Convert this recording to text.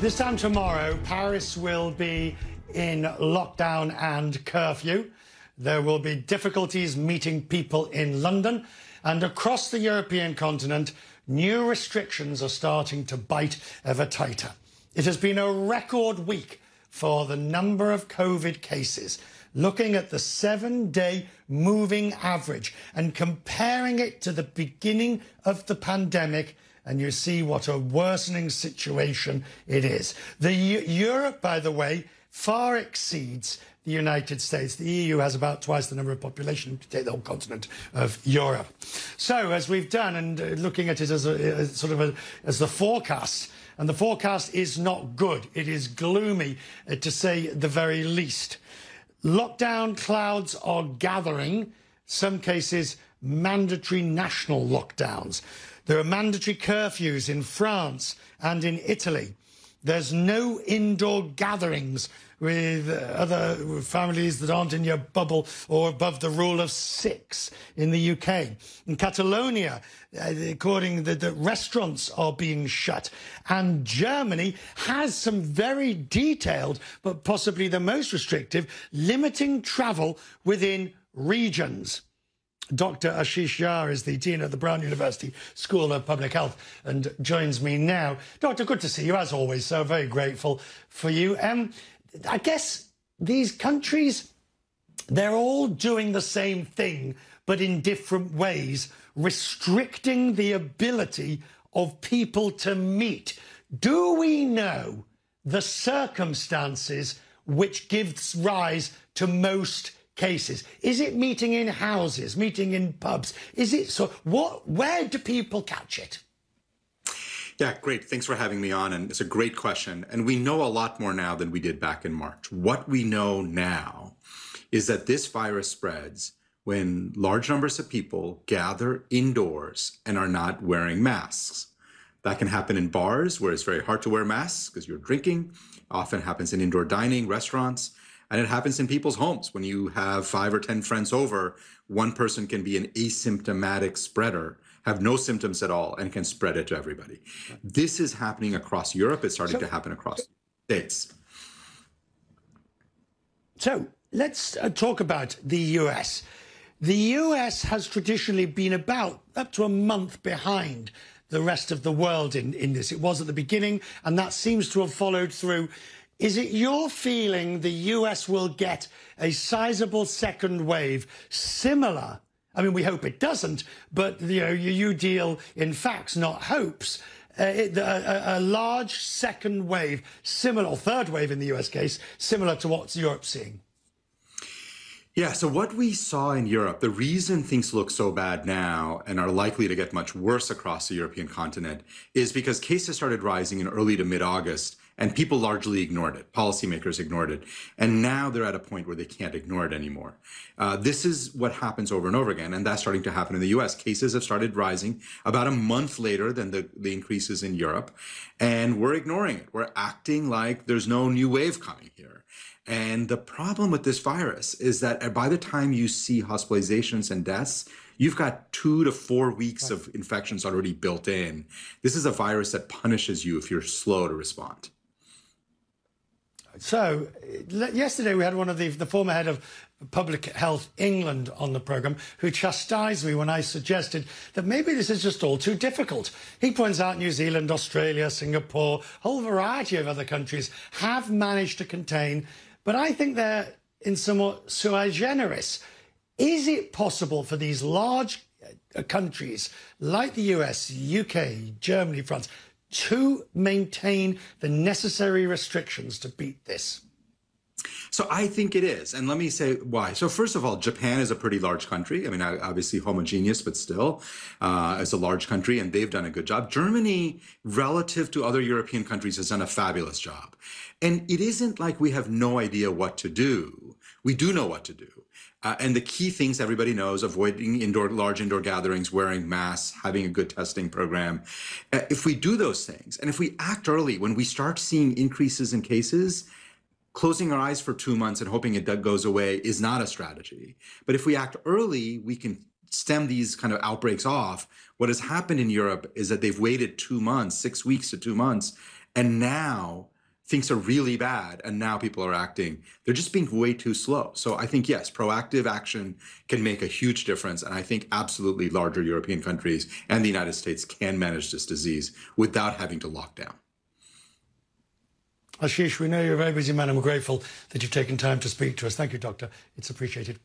This time tomorrow, Paris will be in lockdown and curfew. There will be difficulties meeting people in London, and across the European continent, new restrictions are starting to bite ever tighter. It has been a record week for the number of COVID cases. Looking at the 7-day moving average and comparing it to the beginning of the pandemic, and you see what a worsening situation it is. Europe, by the way, far exceeds the United States. The EU has about twice the number of population to take the whole continent of Europe. So, as we've done, and looking at it as as the forecast, and the forecast is not good. It is gloomy, to say the very least. Lockdown clouds are gathering, some cases mandatory national lockdowns. There are mandatory curfews in France and in Italy. There's no indoor gatherings with other families that aren't in your bubble or above the rule of 6 in the UK. In Catalonia, according to the restaurants are being shut. And Germany has some very detailed, but possibly the most restrictive, limiting travel within regions. Dr. Ashish Jha is the Dean of the Brown University School of Public Health and joins me now. Doctor, good to see you, as always, so very grateful for you. I guess these countries, they're all doing the same thing, but in different ways, restricting the ability of people to meet. Do we know the circumstances which gives rise to most cases? Is it meeting in houses, meeting in pubs? Is it so? Where do people catch it? Yeah, great. Thanks for having me on. And it's a great question. And we know a lot more now than we did back in March. What we know now is that this virus spreads when large numbers of people gather indoors and are not wearing masks. That can happen in bars where it's very hard to wear masks because you're drinking. Often happens in indoor dining, restaurants. And it happens in people's homes. When you have 5 or 10 friends over, one person can be an asymptomatic spreader, have no symptoms at all, and can spread it to everybody. This is happening across Europe. It's starting to happen across the States. So let's talk about the US. The US has traditionally been about up to a month behind the rest of the world in this. It was at the beginning, and that seems to have followed through. Is it your feeling the US will get a sizable second wave similar? I mean, we hope it doesn't, but you deal in facts, not hopes. A large second wave, similar, or third wave in the US case, similar to what Europe's seeing. Yeah, so what we saw in Europe, the reason things look so bad now and are likely to get much worse across the European continent is because cases started rising in early to mid-August, and people largely ignored it. Policymakers ignored it. And now they're at a point where they can't ignore it anymore. This is what happens over and over again, and that's starting to happen in the US. Cases have started rising about a month later than the increases in Europe, and we're ignoring it. We're acting like there's no new wave coming here. And the problem with this virus is that by the time you see hospitalizations and deaths, you've got 2 to 4 weeks of infections already built in. This is a virus that punishes you if you're slow to respond. So, yesterday we had one of the former head of Public Health England on the programme who chastised me when I suggested that maybe this is just all too difficult. He points out New Zealand, Australia, Singapore, a whole variety of other countries have managed to contain, but I think they're in somewhat sui generis. Is it possible for these large countries like the US, UK, Germany, France, to maintain the necessary restrictions to beat this? So I think it is. And let me say why. So first of all, Japan is a pretty large country. I mean, obviously homogeneous, but still is a large country, and they've done a good job. Germany, relative to other European countries, has done a fabulous job. And it isn't like we have no idea what to do. We do know what to do. And the key things everybody knows: avoiding large indoor gatherings, wearing masks, having a good testing program. If we do those things, and if we act early, when we start seeing increases in cases, closing our eyes for 2 months and hoping it goes away is not a strategy. But if we act early, we can stem these kind of outbreaks off. What has happened in Europe is that they've waited 2 months, 6 weeks to 2 months, And now things are really bad, and now people are acting. They're just being way too slow. So I think, yes, proactive action can make a huge difference. And I think absolutely larger European countries and the United States can manage this disease without having to lock down. Ashish, we know you're a very busy man, and we're grateful that you've taken time to speak to us. Thank you, Doctor. It's appreciated.